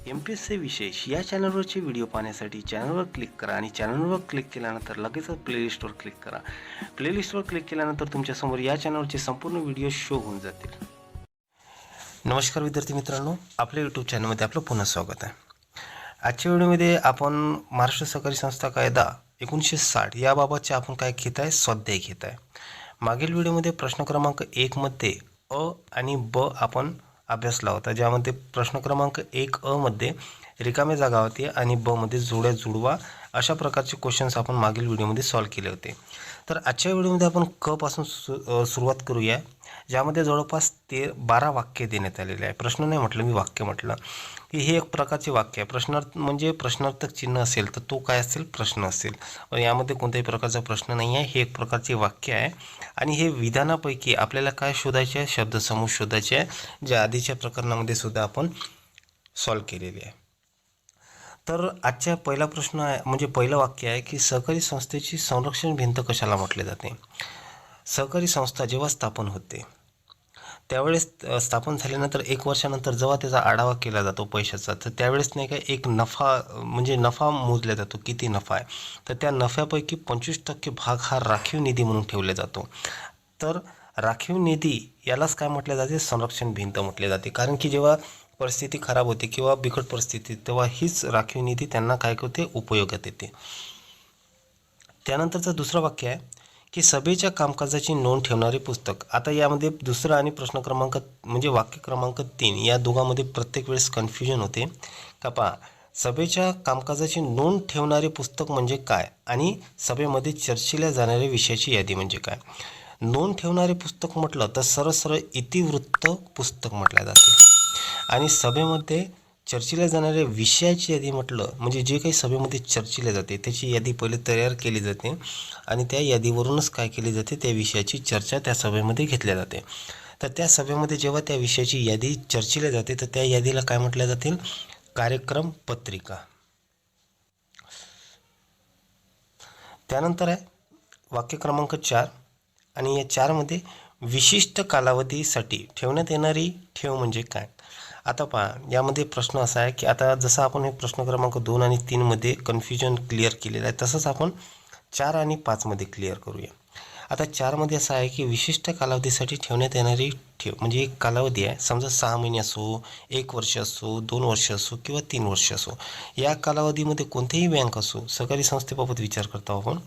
MPSC विशेष या चॅनलवरचे video पाहण्यासाठी चॅनलवर क्लिक करा आणि चॅनलवर क्लिक केल्यानंतर लगेचच प्लेलिस्टवर क्लिक करा. प्लेलिस्टवर क्लिक केल्यानंतर तुमच्यासमोर या चॅनलचे संपूर्ण व्हिडिओ शो होऊन जातील. नमस्कार विद्यार्थी मित्रांनो, आपल्या यूट्यूब चॅनलमध्ये आपलं पुन्हा स्वागत आहे. आजच्या व्हिडिओमध्ये आपण महाराष्ट्र सहकारी संस्था कायदा 1960 याबाबतचे आपण काय घेत आहे, स्वाध्याय घेत आहे. मागील व्हिडिओमध्ये प्रश्न क्रमांक 1 मध्ये अ आणि ब आपण अभ्यासला होता, ज्यामध्ये प्रश्न क्रमांक 1 अ मध्ये रिकाम्या जागा होती आणि ब मध्ये जोड्या जुळवा अशा प्रकारचे क्वेश्चन्स आपण मागील व्हिडिओमध्ये सॉल्व केले होते. तर आजच्या व्हिडिओमध्ये आपण क पासून सुरुवात करूया, ज्यामध्ये जवळपास 12 वाक्य देण्यात आलेले आहे. प्रश्न नाही म्हटलं, मी वाक्य म्हटलं की हे एक प्रकारचे वाक्य आहे. प्रश्नार्थ म्हणजे प्रश्नार्थक चिन्ह असेल तर तो काय असेल, प्रश्न असेल. पण यामध्ये कोणत्याही प्रकारचा प्रश्न नाही आहे, हे एक प्रकारचे वाक्य आहे. आणि हे विधानापैकी आपल्याला काय शोधायचे आहे, शब्दसमूह शोधायचे आहे, जे आधीच्या प्रकरणामध्ये सुद्धा आपण सॉल्व केलेले आहे. तर आजच्या पहिला प्रश्न आहे, म्हणजे पहिलं वाक्य आहे की सहकारी संस्थेची संरक्षण भिंत कशाला म्हटले जाते. सहकारी संस्था जेव्हा स्थापन होते त्यावेळेस स्थापन झाल्यानंतर 1 वर्षानंतर जेव्हा त्याचा आढावा केला जातो पैशाचा, तर त्यावेळेस नाही का एक नफा म्हणजे नफा मोजला जातो, किती नफा आहे. तर त्या नफ्यापैकी 25% भाग हा राखीव निधी म्हणून ठेवला जातो. तर राखीव निधी यालाच काय म्हटले जाते, संरक्षण भिंत म्हटले जाते. कारण की जेव्हा परिस्थिती खराब होते किंवा बिकट परिस्थिती, तेव्हा हीच राखीव निधी त्यांना काय करते, उपयोगात येते. त्यानंतरचं दुसरं वाक्य आहे की सभेच्या कामकाजाची नोंद ठेवणारे पुस्तक. आता यामध्ये दुसरं आणि प्रश्न क्रमांक म्हणजे वाक्य क्रमांक 3 या दोघांमध्ये प्रत्येक वेळेस कन्फ्युजन होते का. पहा, सभेच्या कामकाजाची नोंद ठेवणारे पुस्तक म्हणजे काय आणि सभेमध्ये चर्चेला जाणाऱ्या विषयाची यादी म्हणजे काय. नोंद ठेवणारे पुस्तक म्हटलं तर सरळ सरळ इतिवृत्त पुस्तक म्हटलं जाते. आणि सभेमध्ये चर्चेला जाणाऱ्या विषयाची यादी म्हटलं म्हणजे जे काही सभेमध्ये चर्चेला जाते त्याची यादी पहिले तयार केली जाते आणि त्या यादीवरूनच काय केली जाते, त्या विषयाची चर्चा त्या सभेमध्ये घेतल्या जाते. तर त्या सभेमध्ये जेव्हा त्या विषयाची यादी चर्चेला जाते तर त्या यादीला काय म्हटल्या जातील, कार्यक्रम पत्रिका. त्यानंतर आहे वाक्य क्रमांक 4 आणि या 4 मध्ये विशिष्ट कालावधीसाठी ठेवण्यात येणारी ठेव म्हणजे काय. आता पहा, यामध्ये प्रश्न असा आहे की आता जसं आपण हे प्रश्न क्रमांक 2 आणि 3 मध्ये कन्फ्युजन क्लिअर केलेलं आहे, तसंच आपण 4 आणि 5 मध्ये क्लिअर करूया. आता 4 मध्ये असं आहे की विशिष्ट कालावधीसाठी ठेवण्यात येणारी ठेव म्हणजे एक कालावधी आहे. समजा 6 महिने असो, 1 वर्ष असो, 2 वर्ष असो किंवा 3 वर्ष असो. या कालावधीमध्ये कोणतेही बँक असो, सहकारी संस्थेबाबत विचार करतो आपण,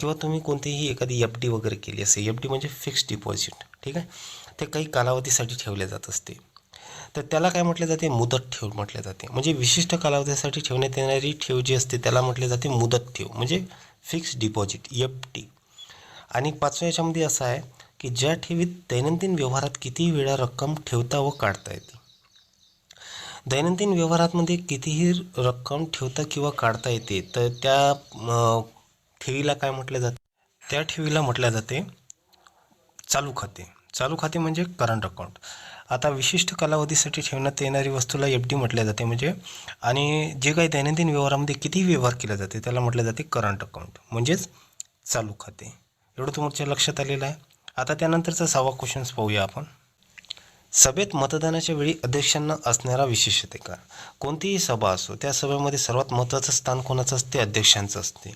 किंवा तुम्ही कोणतीही एखादी FD वगैरे केली असेल, FD म्हणजे फिक्स डिपॉझिट, ठीक आहे, ते काही कालावधीसाठी ठेवले जात असते. तर त्याला काय म्हटले जाते, मुदत ठेव म्हटले जाते. म्हणजे विशिष्ट कालावधीसाठी ठेवण्यात येणारी ठेव जी असते त्याला म्हटले जाते मुदत ठेव म्हणजे फिक्स डिपॉझिट, FD. आणि 5व्या याच्यामध्ये असं आहे की ज्या ठेवीत दैनंदिन व्यवहारात किती वेळा रक्कम ठेवता व काढता येते. दैनंदिन व्यवहारामध्ये कितीही रक्कम ठेवता किंवा काढता येते, तर त्या ठेवीला काय म्हटले जाते, त्या ठेवीला म्हटले जाते चालू खाते. चालू खाते म्हणजे करंट अकाउंट. आता विशिष्ट कालावधीसाठी ठेवण्यात येणारी वस्तूला FD म्हटले जाते म्हणजे, आणि जे काही दैनंदिन व्यवहारामध्ये किती व्यवहार केले जाते त्याला म्हटले जाते करंट अकाउंट म्हणजेच चालू खाते. एवढं तुमच्या लक्षात आलेलं आहे. आता त्यानंतरचा 6वा क्वेश्चन पाहूया आपण. सभेत मतदानाच्या वेळी अध्यक्षांना असणारा विशेष अधिकार. कोणतीही सभा असो, त्या सभेमध्ये सर्वात महत्त्वाचं स्थान कोणाचं असते, अध्यक्षांचं असते.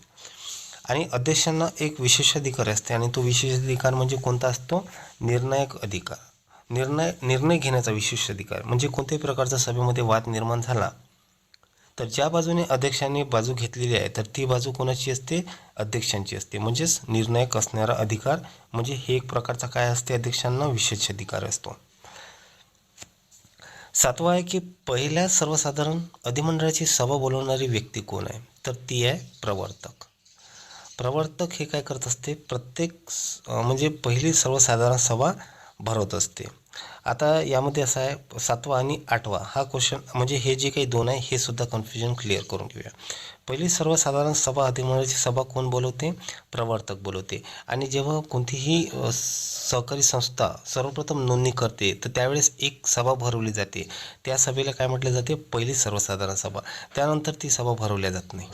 आणि अध्यक्षांना एक विशेषाधिकार असते आणि तो विशेषाधिकार म्हणजे कोणता असतो, निर्णायक अधिकार. निर्णय घेण्याचा विशेष अधिकार म्हणजे कोणत्याही प्रकारचा सभेमध्ये वाद निर्माण झाला तर ज्या बाजूने अध्यक्षांनी बाजू घेतलेली आहे तर ती बाजू कोणाची असते, अध्यक्षांची असते. म्हणजेच निर्णायक असणारा अधिकार म्हणजे हे एक प्रकारचा काय असते, अध्यक्षांना विशेष अधिकार असतो. 7वा आहे की पहिल्या सर्वसाधारण अधिमंडळाची सभा बोलवणारी व्यक्ती कोण आहे, तर ती आहे प्रवर्तक. प्रवर्तक हे काय करत असते, प्रत्येक म्हणजे पहिली सर्वसाधारण सभा भरवत असते. आता यामध्ये असं आहे 7वा आणि 8वा हा क्वेश्चन म्हणजे हे जे काही 2 आहे हे सुद्धा कन्फ्युजन क्लिअर करून घेऊया. पहिली सर्वसाधारण सभा अधिमंडळाची सभा कोण बोलवते, प्रवर्तक बोलवते. आणि जेव्हा कोणतीही सहकारी संस्था सर्वप्रथम नोंदणी करते तर त्यावेळेस एक सभा भरवली जाते. त्या सभेला काय म्हटले जाते, पहिली सर्वसाधारण सभा. त्यानंतर ती सभा भरवल्या जात नाही.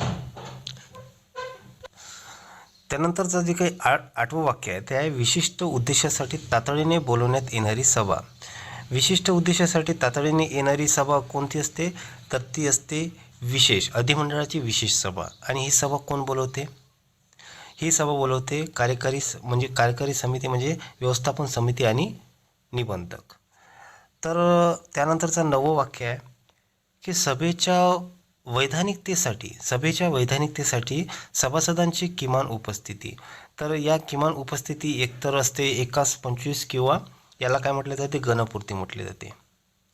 त्यानंतरचं जे काही 8वं वाक्य आहे ते आहे विशिष्ट उद्देशासाठी तातडीने बोलवण्यात येणारी सभा. विशिष्ट उद्देशासाठी तातडीने येणारी सभा कोणती असते? तर ती असते विशेष अधिमंडळाची विशेष सभा. आणि ही सभा कोण बोलवते? ही सभा बोलवते कार्यकारी समिती म्हणजे व्यवस्थापन समिती आणि निबंधक. तर त्यानंतरचं 9वं वाक्य आहे की सभेच्या वैधानिकतेसाठी सभासदांची किमान उपस्थिती. तर या किमान उपस्थिती एकतर असते 1:25 किंवा याला काय म्हटले जाते? गणपूर्ती म्हटले जाते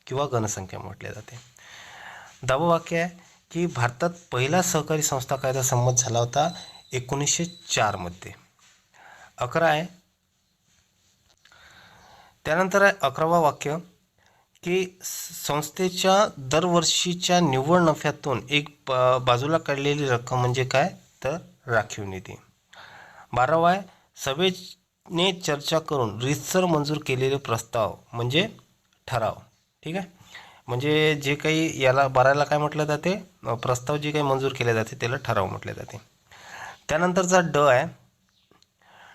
किंवा गणसंख्या म्हटले जाते. 10वं वाक्य आहे की भारतात पहिला सहकारी संस्था कायदा संमत झाला होता 1904 मध्ये. 11 आहे. त्यानंतर आहे 11वा वाक्य की संस्थेच्या दरवर्षीच्या निव्वळ नफ्यातून एक बाजूला काढलेली रक्कम म्हणजे काय? तर राखीव निधी. 12वा आहे सभेने चर्चा करून रीतसर मंजूर केलेले प्रस्ताव म्हणजे ठराव. ठीक आहे, म्हणजे जे काही याला 12ला काय म्हटलं जाते? प्रस्ताव जे काही मंजूर केले जाते त्याला ठराव म्हटले जाते. त्यानंतरचा ड आहे.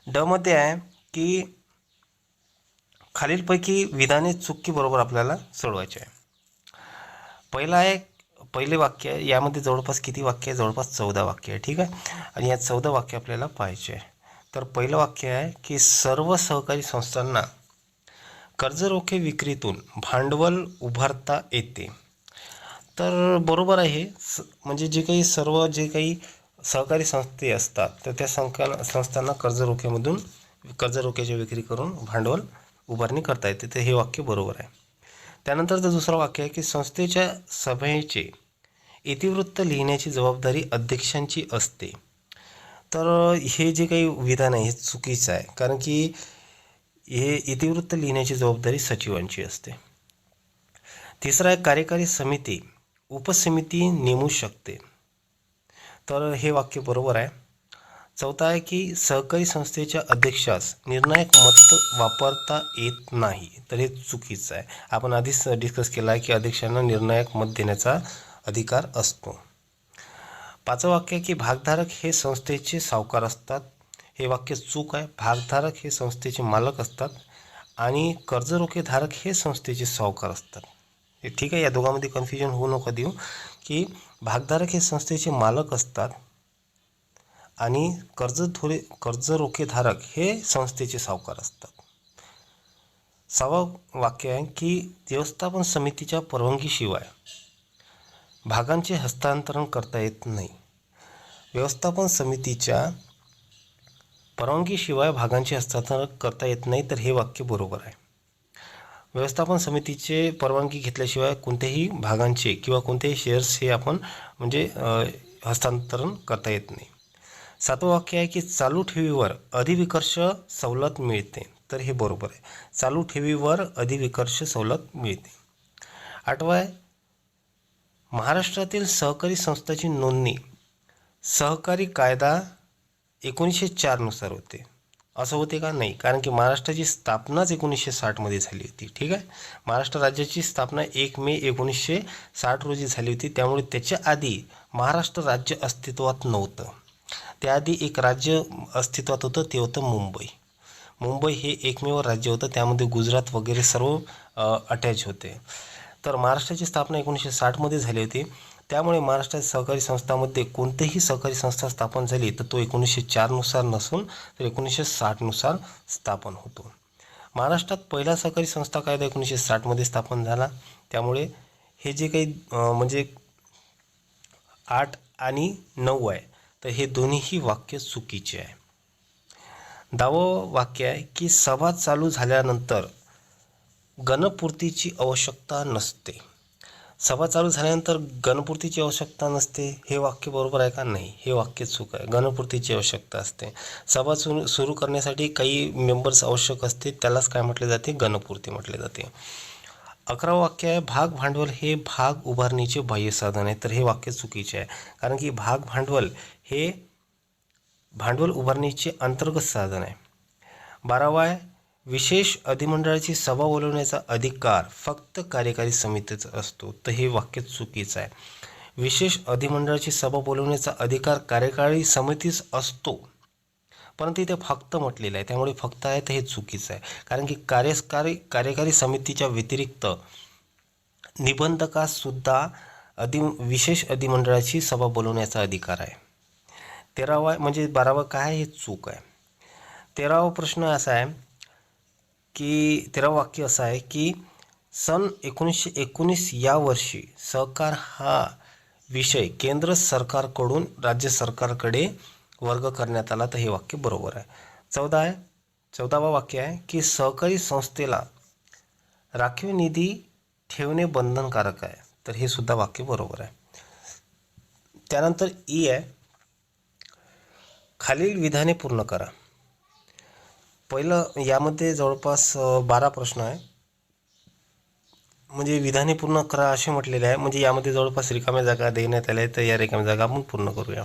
ड मध्ये आहे की खालीलपैकी विधाने चुकी बरोबर आपल्याला सोडवायचे आहे. पहिले वाक्य आहे. यामध्ये जवळपास किती वाक्य आहे? जवळपास 14 वाक्य आहे. ठीक आहे, आणि या 14 वाक्य आपल्याला पाहायचे आहे. तर पहिलं वाक्य आहे की सर्व सहकारी संस्थांना कर्जरोखे विक्रीतून भांडवल उभारता येते. तर बरोबर आहे. म्हणजे जे काही सहकारी संस्थे असतात तर त्या संस्थांना कर्जरोख्याची विक्री करून भांडवल उभारणी करता येते. तर हे वाक्य बरोबर आहे. त्यानंतरचं दुसरं वाक्य आहे की संस्थेच्या सभेचे इतिवृत्त लिहिण्याची जबाबदारी अध्यक्षांची असते. तर हे जे काही विधान आहे हे चुकीचं आहे, कारण की हे इतिवृत्त लिहिण्याची जबाबदारी सचिवांची असते. तिसरं आहे कार्यकारी समिती उपसमिती नेमू शकते. तर हे वाक्य बरोबर आहे. चौथा आहे की सहकारी संस्थेच्या अध्यक्षास निर्णायक मत वापरता येत नाही. तर हे चुकीचं आहे. आपण आधीच डिस्कस केलं आहे की अध्यक्षांना निर्णायक मत देण्याचा अधिकार असतो. 5वं वाक्य आहे की भागधारक हे संस्थेचे सावकार असतात. हे वाक्य चूक आहे. भागधारक हे संस्थेचे मालक असतात आणि कर्जरोखेधारक हे संस्थेचे सावकार असतात. हे ठीक आहे, या दोघांमध्ये कन्फ्युजन होऊ नका देऊ की भागधारक हे संस्थेचे मालक असतात आणि कर्जरोखेधारक हे संस्थेचे सावकार असतात. 6वं वाक्य आहे की व्यवस्थापन समितीच्या परवानगीशिवाय भागांचे हस्तांतरण करता येत नाही. व्यवस्थापन समितीच्या परवानगीशिवाय भागांचे हस्तांतरण करता येत नाही. तर हे वाक्य बरोबर आहे. व्यवस्थापन समितीचे परवानगी घेतल्याशिवाय कोणत्याही भागांचे किंवा कोणत्याही शेअर्स हे आपण हस्तांतरण करता येत नाही. 7वं वाक्य आहे की चालू ठेवीवर अधिविकर्ष सवलत मिळते. तर हे बरोबर आहे. चालू ठेवीवर अधिविकर्ष सवलत मिळते. 8वं आहे महाराष्ट्रातील सहकारी संस्थांची नोंदणी सहकारी कायदा 1904 नुसार होते. असं होते का? नाही, कारण की महाराष्ट्राची स्थापनाच 1960 मध्ये झाली होती. ठीक आहे, महाराष्ट्र राज्याची स्थापना 1 मे 1960 रोजी झाली होती. त्यामुळे त्याच्या आधी महाराष्ट्र राज्य अस्तित्वात नव्हतं. त्याआधी एक राज्य अस्तित्वात होतं, ते होतं मुंबई. मुंबई हे एकमेव राज्य होतं, त्यामध्ये गुजरात वगैरे सर्व अटॅच होते. तर महाराष्ट्राची स्थापना 1960 मध्ये झाली होती. त्यामुळे महाराष्ट्रात सहकारी संस्थांमध्ये कोणतीही सहकारी संस्था स्थापन झाली तर तो 1904 नुसार नसून तर 1960 नुसार स्थापन होतो. महाराष्ट्रात पहिला सहकारी संस्था कायदा 1960 मध्ये स्थापन झाला. त्यामुळे हे जे काही म्हणजे 8 आणि 9 आहे तर हे दोन्हीही वाक्य चुकीचे आहे. 10वं वाक्य आहे की सभा चालू झाल्यानंतर गणपूर्तीची आवश्यकता नसते. सभा चालू झाल्यानंतर गणपूर्तीची आवश्यकता नसते. हे वाक्य बरोबर आहे का? नाही, हे वाक्य चूक आहे. गणपूर्तीची आवश्यकता असते. सभा सुरू करण्यासाठी काही मेंबर्स आवश्यक असते, त्यालाच काय म्हटले जाते? गणपूर्ती म्हटले जाते. 11वं वाक्य आहे भाग भांडवल हे भाग उभारणीचे बाह्य साधन आहे. तर हे वाक्य चुकीचे आहे, कारण की भाग भांडवल हे भांडवल उभारणीचे अंतर्गत साधन आहे. 12वं आहे विशेष अधिमंडळाची सभा बोलवण्याचा अधिकार फक्त कार्यकारी समितीचा असतो. तर हे वाक्य चुकीचं आहे. विशेष अधिमंडळाची सभा बोलवण्याचा अधिकार कार्यकारी समितीच असतो, परंतु इथे फक्त म्हटलेलं आहे, त्यामुळे फक्त आहे तर हे चुकीचं आहे. कारण की कार्यकारी समितीच्या व्यतिरिक्त निबंधकासुद्धा विशेष अधिमंडळाची सभा बोलवण्याचा अधिकार आहे. 13वा म्हणजे 12वा काय हे चूक आहे. 13वा प्रश्न असा आहे की 13वा वाक्य असं आहे की सन 1919 या वर्षी सहकार हा विषय केंद्र सरकारकडून राज्य सरकारकडे वर्ग करण्यात आला, तर हे वाक्य बरोबर आहे. 14वा वाक्य आहे की सहकारी संस्थेला राखीव निधी ठेवणे बंधनकारक आहे, तर हे सुद्धा वाक्य बरोबर आहे. त्यानंतर ई आहे, खालील विधाने पूर्ण करा. पहिलं यामध्ये जवळपास 12 प्रश्न आहे, म्हणजे विधाने पूर्ण करा असे म्हटलेले आहे. म्हणजे यामध्ये जवळपास रिकाम्या जागा देण्यात आल्या आहेत, तर या रिकाम्या जागा आपण पूर्ण करूया.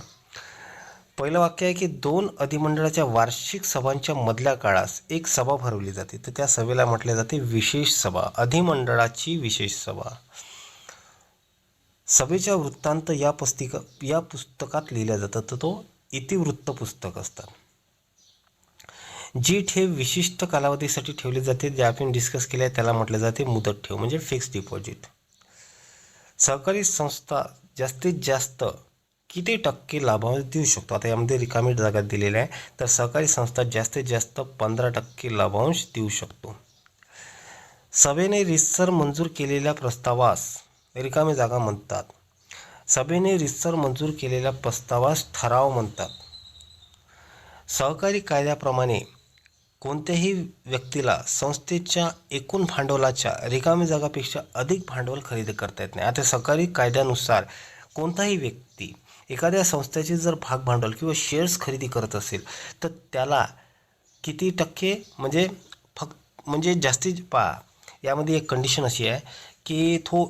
पहिलं वाक्य आहे की 2 अधिमंडळाच्या वार्षिक सभांच्या मधल्या काळास एक सभा भरवली जाते, तर त्या सभेला म्हटले जाते विशेष सभा, अधिमंडळाची विशेष सभा. सभेच्या वृत्तांत या पुस्तकात लिहिल्या जातात, तर तो इतिवृत्त पुस्तक असतात. जी ठेव विशिष्ट कालावधीसाठी ठेवली जाते, जे आपण डिस्कस केले आहे, त्याला म्हटले जाते मुदत ठेव म्हणजे फिक्स डिपॉझिट. सहकारी संस्था जास्तीत जास्त किती टक्के लाभांश देऊ शकतो? आता यामध्ये रिकामी जागा दिलेल्या आहे, तर सहकारी संस्था जास्तीत जास्त 15% लाभांश देऊ शकतो. सभेने रीतसर मंजूर केलेल्या प्रस्तावास रिकामी जागा म्हणतात. सभेने रीतसर मंजूर केलेल्या प्रस्तावास ठराव म्हणतात. सहकारी कायद्याप्रमाणे कोणत्याही व्यक्तीला संस्थेच्या एकूण भांडवलाच्या रिकामी जागापेक्षा अधिक भांडवल खरेदी करता येत नाही. आता सहकारी कायद्यानुसार कोणताही व्यक्ती एखाद्या संस्थेचे जर भाग भांडवल किंवा शेअर्स खरेदी करत असेल, तर त्याला किती टक्के म्हणजे जास्तीत यामध्ये एक कंडिशन अशी आहे की तो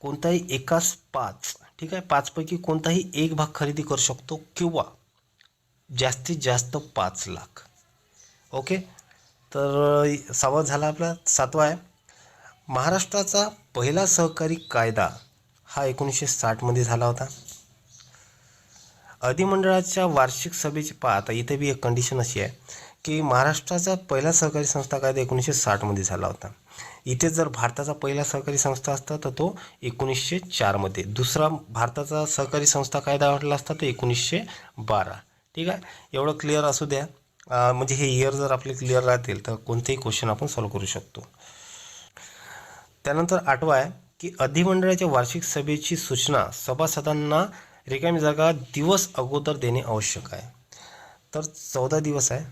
कोणताही एकाच 5, ठीक आहे, 5 पैकी कोणताही एक भाग खरेदी करू शकतो किंवा जास्तीत जास्त 5 लाख. ओके, तर 6वा झाला आपला. 7वा आहे, महाराष्ट्राचा पहिला सहकारी कायदा हा 1960 झाला होता. अधिमंडळाच्या वार्षिक सभेची आता इथे बी एक कंडिशन अशी आहे की महाराष्ट्राचा पहिला सहकारी संस्था कायदा 1960 झाला होता. इथे जर भारताचा पहिला सहकारी संस्था असता तर तो 1904. दुसरा भारताचा सहकारी संस्था कायदा वाटला असता तर 1912. ठीक आहे, एवढं क्लिअर असू द्या. म्हणजे हे इयर जर आपले क्लिअर राहतील तर कोणतेही क्वेश्चन आपण सॉल्व्ह करू शकतो. त्यानंतर 8वा आहे की अधिमंडळाच्या वार्षिक सभेची सूचना सभासदांना रिकामी जागा दिवस अगोदर देणे आवश्यक आहे, तर 14 दिवस आहे.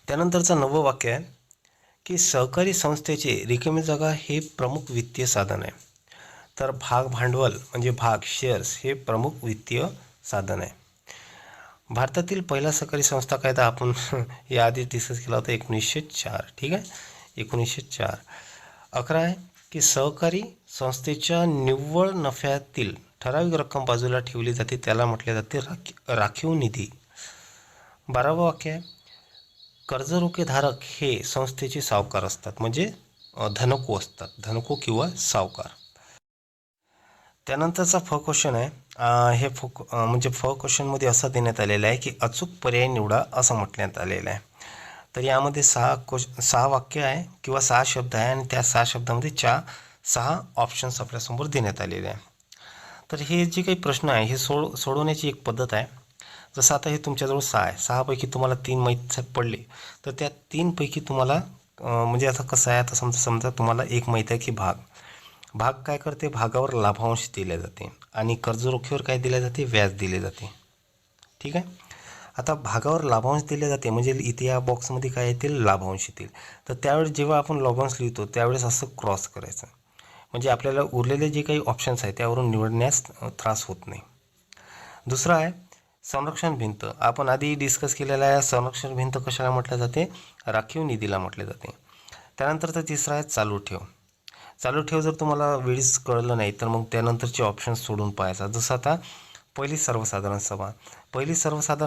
त्यानंतरचं 9वं वाक्य आहे की सहकारी संस्थेचे रिकामी जागा हे प्रमुख वित्तीय साधन आहे, तर भाग भांडवल म्हणजे भाग शेअर्स हे प्रमुख वित्तीय साधन आहे. भारतातील पहिला सहकारी संस्था कायदा आपण याआधी डिस्कस केला होता 1904. ठीक आहे, 1904. 11 आहे की सहकारी संस्थेच्या निव्वळ नफ्यातील ठराविक रक्कम बाजूला ठेवली जाते, त्याला म्हटले जाते राखीव निधी. 12वं वाक्य आहे, कर्जरोखेधारक हे संस्थेचे सावकार असतात, म्हणजे धनको असतात, धनको किंवा सावकार. त्यानंतरचा क्वेश्चन आहे, हे म्हणजे क्वेश्चनमध्ये असं देण्यात आलेलं आहे की अचूक पर्याय निवडा असं म्हटण्यात आलेलं आहे. तर यामध्ये 6 वाक्य आहे किंवा 6 शब्द आहे आणि त्या 6 शब्दामध्ये 6 ऑप्शन्स आपल्यासमोर देण्यात आलेले आहे. तर हे जे काही प्रश्न आहे हे सोडवण्याची एक पद्धत आहे. जसं आता हे तुमच्याजवळ 6 आहे, 6 पैकी तुम्हाला 3 माहीत पडले, तर त्या 3 पैकी तुम्हाला म्हणजे आता कसं आहे, आता समजा तुम्हाला एक माहीत आहे की भाग काय करते, भागावर लाभांश दिले जाते आणि कर्जरोख्यावर काय दिले जाते, व्याज दिले जाते. ठीक आहे, आता भागावर लाभांश दिले जाते म्हणजे इथे या बॉक्समध्ये काय येतील, लाभांश येतील. तर त्यावेळेस जेव्हा आपण लाभांश लिहितो त्यावेळेस असं क्रॉस करायचं, म्हणजे आपल्याला उरलेले जे काही ऑप्शन्स आहेत त्यावरून निवडण्यास त्रास होत नाही. दुसरा आहे संरक्षण भिंत. आपण आधी डिस्कस केलेला आहे, संरक्षण भिंत कशाला म्हटलं जाते, राखीव निधीला म्हटले जाते. त्यानंतरचा तिसरा आहे चालू ठेव. चालू ठेव जर तुम्हाला वेळीच कळलं नाही तर मग त्यानंतरचे ऑप्शन्स सोडून पाहायचा. जसं आता पहिली सर्वसाधारण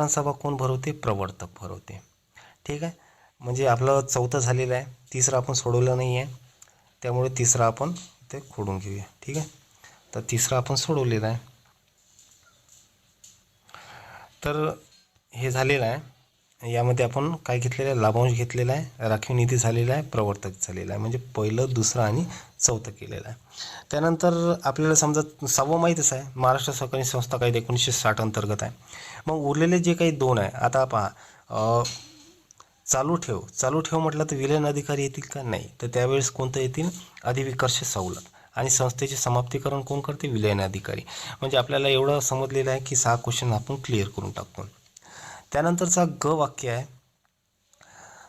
सभा कोण भरवते, प्रवर्तक भरवते. ठीक आहे, म्हणजे आपलं 4थं झालेलं आहे, तिसरं आपण सोडवलं नाही आहे, त्यामुळे तिसरं आपण ते खोडून घेऊया. ठीक आहे, तर तिसरं आपण सोडवलेलं आहे. तर हे झालेलं आहे. यामध्ये आपण काय घेतलेलं आहे, लाभांश घेतलेला आहे, राखीव निधी झालेला आहे, प्रवर्तक झालेला आहे, म्हणजे पहिलं, दुसरं आणि चौथं केलेलं आहे. त्यानंतर आपल्याला समजा 6वं माहीतच आहे, महाराष्ट्र सहकारी संस्था कायदा 1960 अंतर्गत आहे. मग उरलेले जे काही 2 आहे, आता पहा, चालू ठेव म्हटलं तर विलीन अधिकारी येतील का? नाही. तर त्यावेळेस कोणतं येतील? अधिविकर्ष सवलत. आणि संस्थेचे समाप्तीकरण कोण करते? विलीन अधिकारी. म्हणजे आपल्याला एवढं समजलेलं आहे की 6 क्वेश्चन आपण क्लिअर करून टाकतो. त्यानंतरचा ग वाक्य आहे,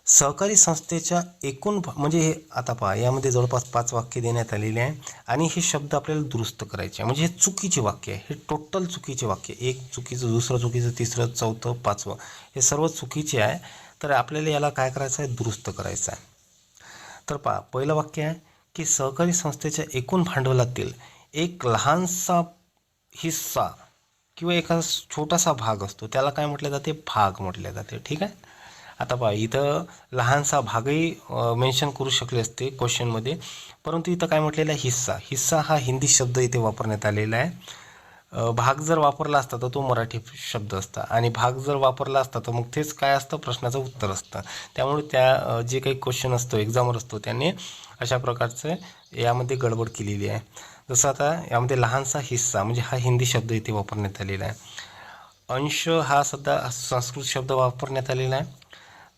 सहकारी संस्थेच्या एकूण म्हणजे हे आता पहा, यामध्ये जवळपास 5 वाक्य देण्यात आलेले आहे आणि हे शब्द आपल्याला दुरुस्त करायचे आहे. म्हणजे हे चुकीचे वाक्य आहे, हे टोटल चुकीचे वाक्य, एक चुकीचं, दुसरं चुकीचं, तिसरं, चौथं, 5वं, हे सर्व चुकीचे आहे. तर आपल्याला याला काय करायचं आहे? दुरुस्त करायचं आहे. तर पहा, पहिलं वाक्य आहे की सहकारी संस्थेच्या एकूण भांडवलातील एक लहानसा हिस्सा किंवा एखादा छोटासा भाग असतो, त्याला काय म्हटले जाते? भाग म्हटले जाते. ठीक आहे. आता पहा, इथं लहानसा भागही मेन्शन करू शकले असते क्वेश्चनमध्ये, परंतु इथं काय म्हटलेलं आहे? हिस्सा हा हिंदी शब्द इथे वापरण्यात आलेला आहे. भाग जर वापरला असता तर तो मराठी शब्द असता, आणि भाग जर वापरला असता तर मग तेच काय असतं? प्रश्नाचं उत्तर असतं. त्यामुळे त्या जे काही क्वेश्चन असतो, एक्झामवर असतो, त्याने अशा प्रकारचं यामध्ये गडबड केलेली आहे. जसं आता यामध्ये लहानसा हिस्सा म्हणजे हा हिंदी शब्द इथे वापरण्यात आलेला आहे. अंश हा सध्या संस्कृत शब्द वापरण्यात आलेला आहे.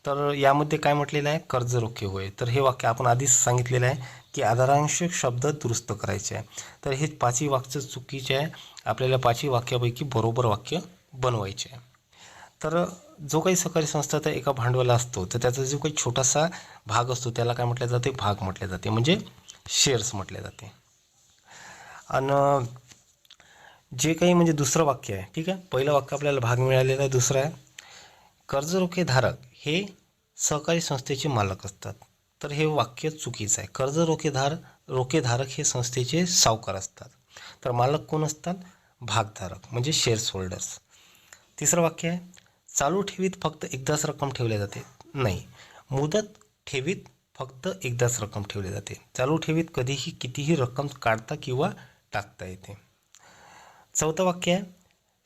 तर यामध्ये काय म्हटलेलं आहे? कर्ज रोखे होय. तर हे वाक्य आपण आधीच सांगितलेलं आहे की आधारांश शब्द दुरुस्त करायचे आहे. तर हे 5ही वाक्य चुकीचे आहे. आपल्याला 5ही वाक्यापैकी बरोबर वाक्य बनवायचे आहे. तर जो काही सहकारी संस्थाचा एका भांडवल असतो, तर त्याचा जो काही छोटासा भाग असतो त्याला काय म्हटले जाते? भाग म्हटले जाते, म्हणजे शेअर्स म्हटले जाते. आणि जे काही म्हणजे दुसरं वाक्य आहे, ठीक आहे, पहिलं वाक्य आपल्याला भाग मिळालेला आहे, दुसरं आहे कर्जरोखेधारक हे सहकारी संस्थेचे मालक असतात. तर हे वाक्य चुकीचं आहे. रोखेधारक हे संस्थेचे सावकार असतात. तर मालक कोण असतात? भागधारक म्हणजे शेअर्स होल्डर्स. तिसरं वाक्य आहे, चालू ठेवीत फक्त एकदाच रक्कम ठेवली जाते. नाही, मुदत ठेवीत फक्त एकदाच रक्कम ठेवली जाते. चालू ठेवीत कधीही कितीही रक्कम काढता किंवा टाकता येते. चौथं वाक्य आहे,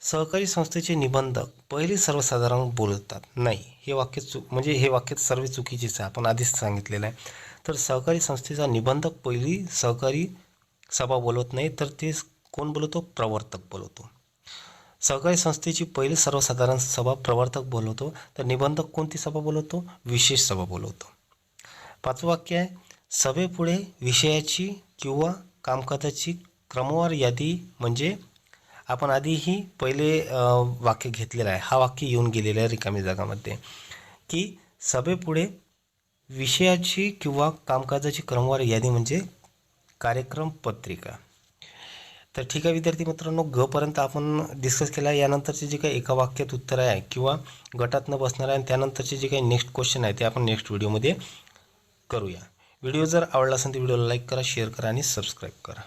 सहकारी संस्थेचे निबंधक पहिले सर्वसाधारण बोलतात. नाही, हे वाक्य म्हणजे हे वाक्य सर्व चुकीचेच आहे, आपण आधीच सांगितलेलं आहे. तर सहकारी संस्थेचा निबंधक पहिली सहकारी सभा बोलवत नाही, तर ते कोण बोलवतो? प्रवर्तक बोलवतो. सहकारी संस्थेची पहिली सर्वसाधारण सभा प्रवर्तक बोलवतो, तर निबंधक कोणती सभा बोलवतो? विशेष सभा बोलवतो. 5वं वाक्य आहे, सभेपुढे विषयाची किंवा कामकाजाची क्रमवार यादी, म्हणजे आपण आधीही पहिले वाक्य घेतलेलं आहे, हा वाक्य येऊन गेलेलं आहे रिकामी जागामध्ये, की सभेपुढे विषयाची किंवा कामकाजाची क्रमवार यादी म्हणजे कार्यक्रम पत्रिका. तर ठीक आहे विद्यार्थी मित्रांनो, गपर्यंत आपण डिस्कस केला आहे. यानंतरचे जे काही एका वाक्यात उत्तर आहे किंवा गटातनं बसणार आहे, आणि त्यानंतरचे जे काही नेक्स्ट क्वेश्चन आहे ते आपण नेक्स्ट व्हिडिओमध्ये करूया. व्हिडिओ जर आवडला असेल तर व्हिडिओला लाईक करा, शेअर करा आणि सबस्क्राईब करा.